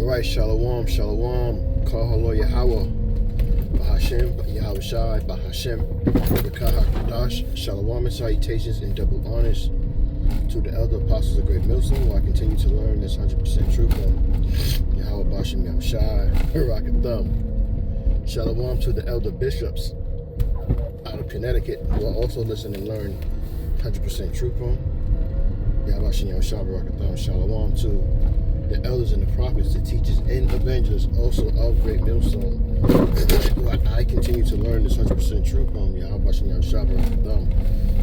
Alright, Shalom, Shalom, Kahalo Yahweh, Bahashem, Yahweh Shai, Bahashem, Rekah HaKadosh, Shalom and salutations and double honors to the elder apostles of Great Millstone, where I continue to learn this 100% truth from Yahweh Bahashem, Yahweh Shai, Rock and Thumb. Shalom to the elder bishops out of Connecticut, who are also listening and learn 100% truth from Yahweh Bahashem, Yahweh Shai, Rock and Thumb. Shalom to the elders and the prophets, the teachers and evangelists, also of Great Millstone, who I continue to learn this 100% truth from Yahweh Bahashem, Yahweh Shai, Rock and Thumb.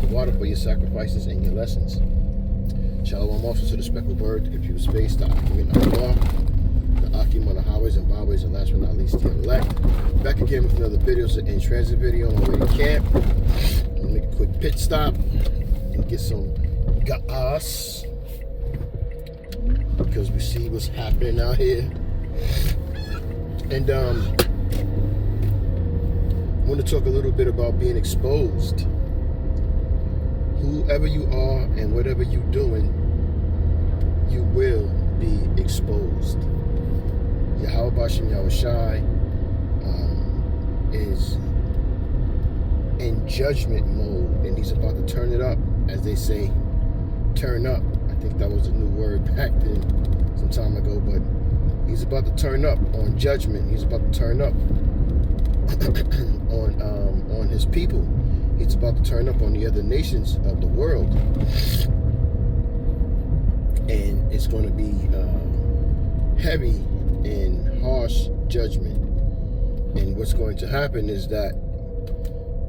The water for your sacrifices and your lessons. Shalom also to the speckled bird, the computer space, the Akim in Allah, the Akim on the highways and byways, and last but not least, the elect. Back again with another video. It's an in-transit video on my way to camp. I'm going to make a quick pit stop and get some gas, because we see what's happening out here. And I want to talk a little bit about being exposed. Whoever you are and whatever you're doing, you will be exposed. Yahweh Bahashem, Yahweh Shai is in judgment mode, and he's about to turn it up, as they say, turn up. I think that was a new word back then, some time ago, but he's about to turn up on judgment. He's about to turn up on his people. It's about to turn up on the other nations of the world, and it's going to be heavy and harsh judgment. And what's going to happen is that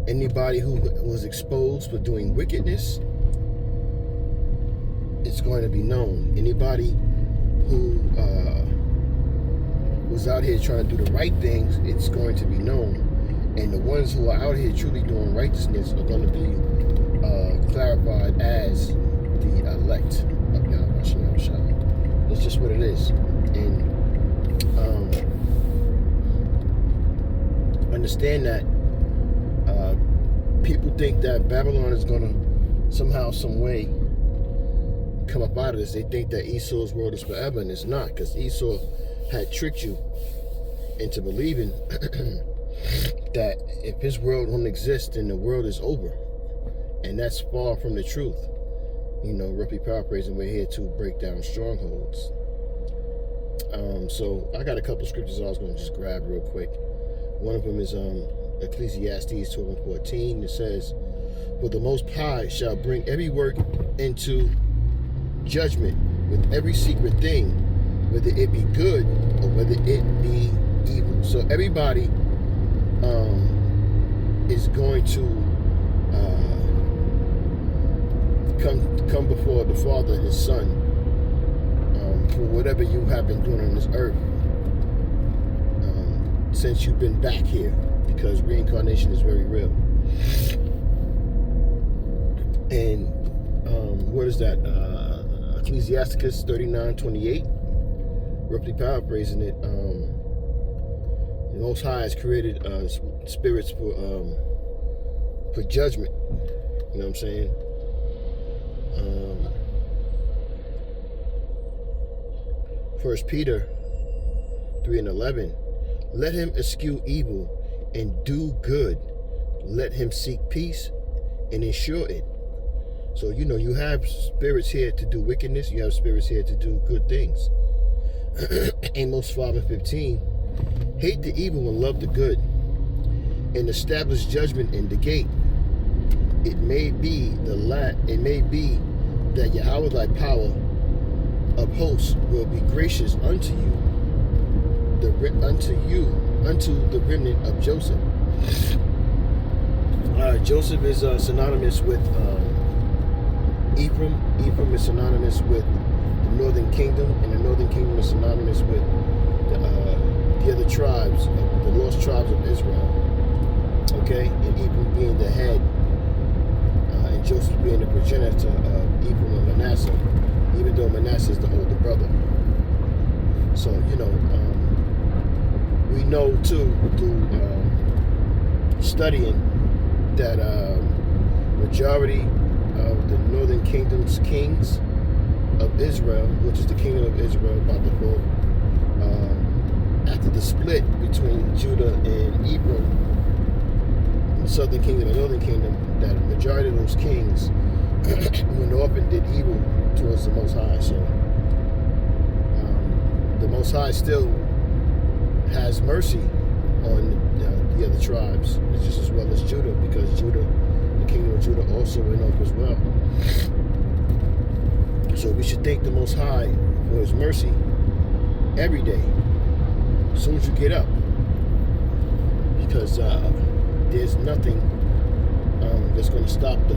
anybody who was exposed for doing wickedness, it's going to be known. Anybody who was out here trying to do the right things, it's going to be known. And the ones who are out here truly doing righteousness are going to be clarified as the elect of Yahweh Bahashem, Yahweh Shai. That's just what it is. And understand that people think that Babylon is going to somehow, some way come up out of this. They think that Esau's world is forever, and it's not, because Esau had tricked you into believing that if his world don't exist, then the world is over. And that's far from the truth. You know, roughly paraphrasing, we're here to break down strongholds. So I got a couple scriptures I was going to just grab real quick. One of them is Ecclesiastes 12:14. It says, "For the Most High shall bring every work into judgment with every secret thing, whether it be good or whether it be evil." So everybody is going to come before the Father and His Son for whatever you have been doing on this earth since you've been back here, because reincarnation is very real. And what is that? Ecclesiasticus 39:28, roughly paraphrasing it. The Most High has created spirits for judgment. You know what I'm saying? First Peter 3:11. "Let him eschew evil and do good. Let him seek peace and ensure it." So, you know, you have spirits here to do wickedness. You have spirits here to do good things. Amos 5:15. "Hate the evil and love the good, and establish judgment in the gate. It may be that Yahweh thy power of hosts will be gracious unto the remnant of Joseph." Joseph is synonymous with Ephraim. Ephraim is synonymous with the northern kingdom, and the northern kingdom is synonymous with the other tribes, the lost tribes of Israel. Okay, and Ephraim being the head, and Joseph being the progenitor of Ephraim and Manasseh, even though Manasseh is the older brother. So, you know, we know too through studying that majority of the northern kingdom's kings of Israel, which is the kingdom of Israel about to fall, After the split between Judah and Ephraim, the southern kingdom and northern kingdom, that the majority of those kings went off and did evil towards the Most High. So the Most High still has mercy on the other tribes, just as well as Judah, because Judah, the kingdom of Judah, also went off as well. So we should thank the Most High for His mercy every day, as soon as you get up, because there's nothing that's going to stop the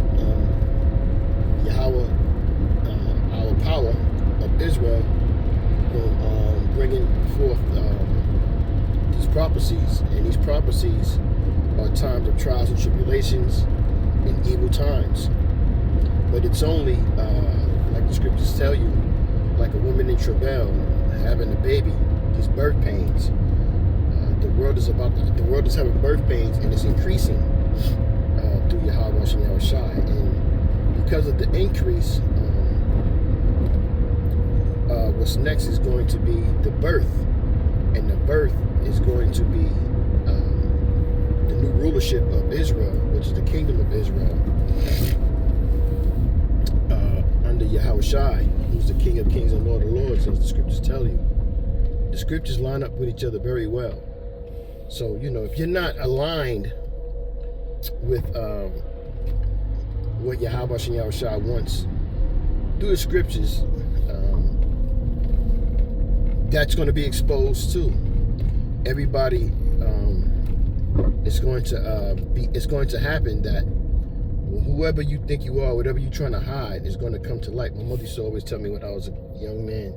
Yahweh, our power of Israel, from bringing forth these prophecies. And these prophecies are times of trials and tribulations and evil times. But it's only, like the scriptures tell you, like a woman in travail having a baby, these birth pains. The world is having birth pains, and it's increasing through Yahweh and Yahushai. And because of the increase, what's next is going to be the birth, and the birth is going to be the new rulership of Israel, which is the kingdom of Israel, under Yahushai, who's the King of Kings and Lord of Lords, as the scriptures tell you. The scriptures line up with each other very well. So, if you're not aligned with what Yahweh and Yahushua wants through the scriptures, that's going to be exposed too. Everybody, it's going to happen that whoever you think you are, whatever you're trying to hide, is going to come to light. My mother used to always tell me when I was a young man,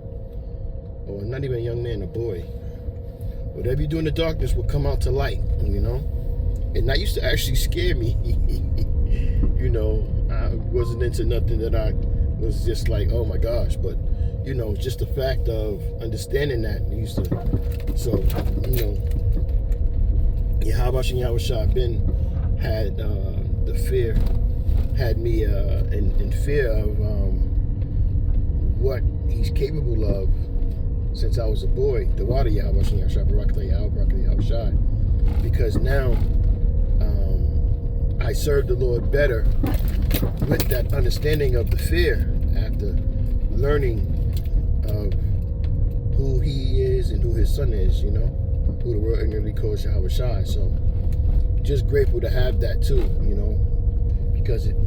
or not even a young man, a boy, whatever you do in the darkness will come out to light, And that used to actually scare me. I wasn't into nothing that I was just like, oh my gosh. But, just the fact of understanding that used to, so, Yahweh and Yahushua had me in fear of what He's capable of since I was a boy. The water Yahweh and Yahushua, because now I serve the Lord better with that understanding of the fear, after learning of who He is and who His Son is, who the world ignorantly calls Yahushua. So just grateful to have that too, because it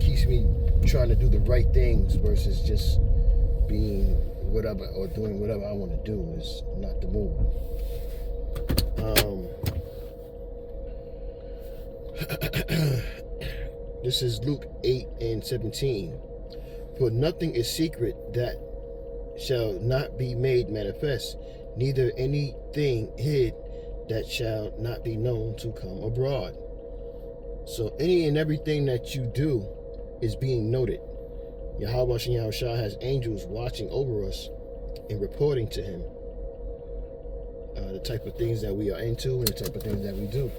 keeps me trying to do the right things versus just being whatever or doing whatever I want to do is not the move. This is Luke 8:17. For nothing is secret that shall not be made manifest, neither anything hid that shall not be known to come abroad. So any and everything that you do is being noted. Yahweh and Yahushua has angels watching over us and reporting to Him the type of things that we are into and the type of things that we do.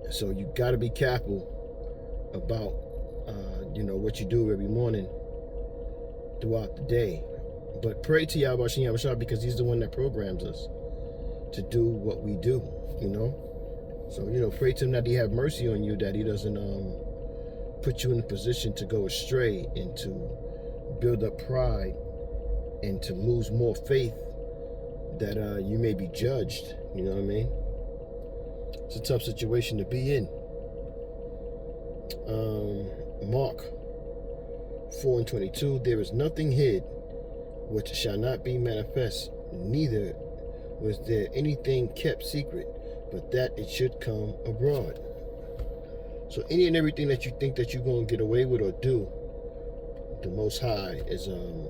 So you got to be careful about what you do every morning throughout the day. But pray to Yahweh and Yahushua, because He's the one that programs us to do what we do, So, pray to Him that He have mercy on you, that He doesn't put you in a position to go astray and to build up pride and to lose more faith, that you may be judged. You know what I mean? It's a tough situation to be in. Mark 4:22, there is nothing hid which shall not be manifest, neither was there anything kept secret, but that it should come abroad. So any and everything that you think that you're going to get away with or do, the Most High is in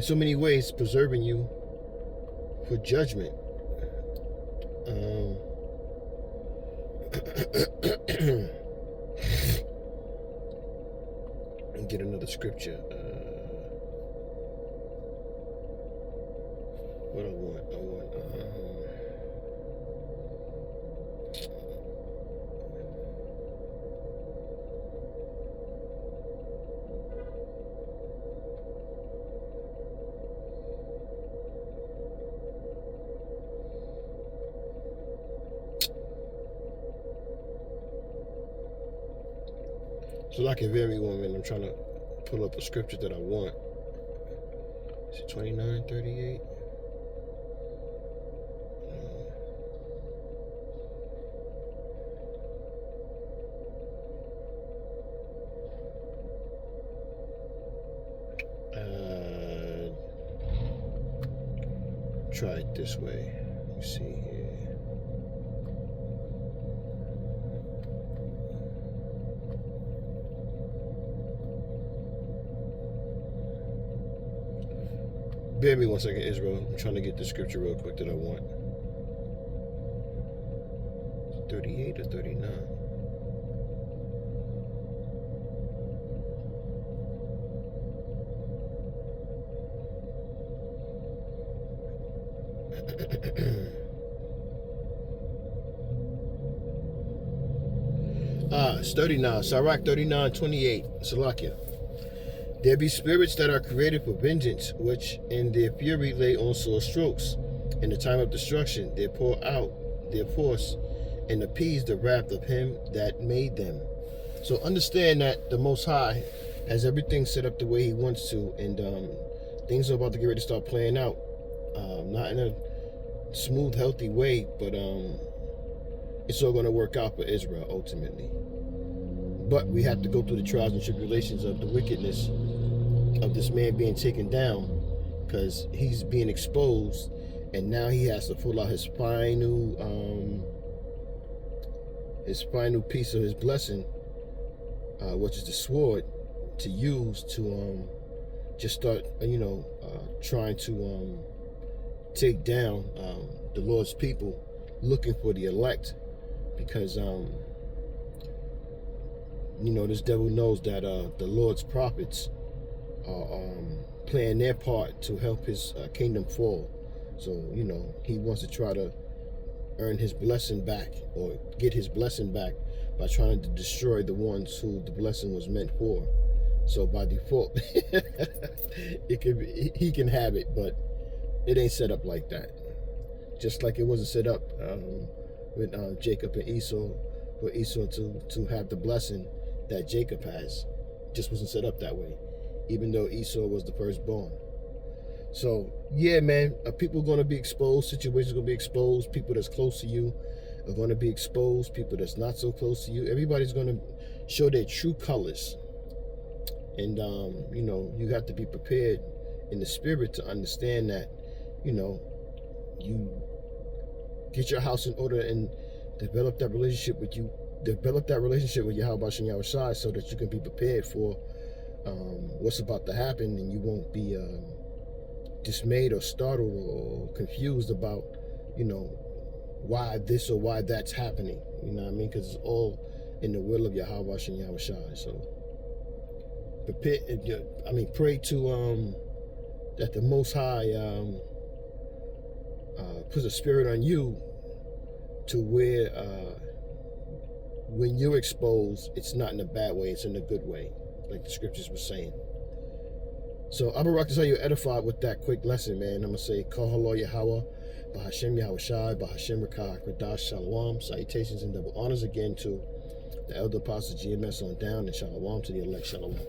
so many ways preserving you for judgment. And get another scripture. What I want. So like a very woman, I'm trying to pull up a scripture that I want. Is it 29:38? Try it this way. Let me see here. Bear me 1 second, Israel. I'm trying to get the scripture real quick that I want. 38 or 39? It's 39. Sirach 39:28. Salakia. There be spirits that are created for vengeance, which in their fury lay on sore strokes. In the time of destruction, they pour out their force and appease the wrath of him that made them. So understand that the Most High has everything set up the way he wants to, and things are about to get ready to start playing out. Not in a smooth, healthy way, but it's all going to work out for Israel ultimately. But we have to go through the trials and tribulations of the wickedness of this man being taken down, because he's being exposed, and now he has to pull out his final piece of his blessing, which is the sword, to use to just start trying to take down the Lord's people, looking for the elect, because this devil knows that the Lord's prophets are playing their part to help his kingdom fall. So, he wants to try to earn his blessing back, or get his blessing back, by trying to destroy the ones who the blessing was meant for. So by default, he can have it, but it ain't set up like that. Just like it wasn't set up with Jacob and Esau, for Esau to have the blessing that Jacob has. Just wasn't set up that way, even though Esau was the firstborn. So yeah, man, people are going to be exposed. Situations are going to be exposed. People that's close to you are going to be exposed. People that's not so close to you, everybody's going to show their true colors. And you have to be prepared in the spirit to understand that, you get your house in order and develop that relationship with Yahweh Shem Yahushai, so that you can be prepared for what's about to happen, and you won't be dismayed or startled or confused about, why this or why that's happening. You know what I mean? Because it's all in the will of Yahweh Shem Yahushai. So pray to that the Most High puts a spirit on you to where when you're exposed, it's not in a bad way, it's in a good way, like the scriptures were saying. So I'm Barak, to tell you edified with that quick lesson, man. I'm gonna say Kol Halo Yahweh, Bahashem Yahushai, Bahashem Rakah, Kradash, Shalom. Salutations and double honors again to the elder apostle GMS on down, and Shalom to the elect. Shalom.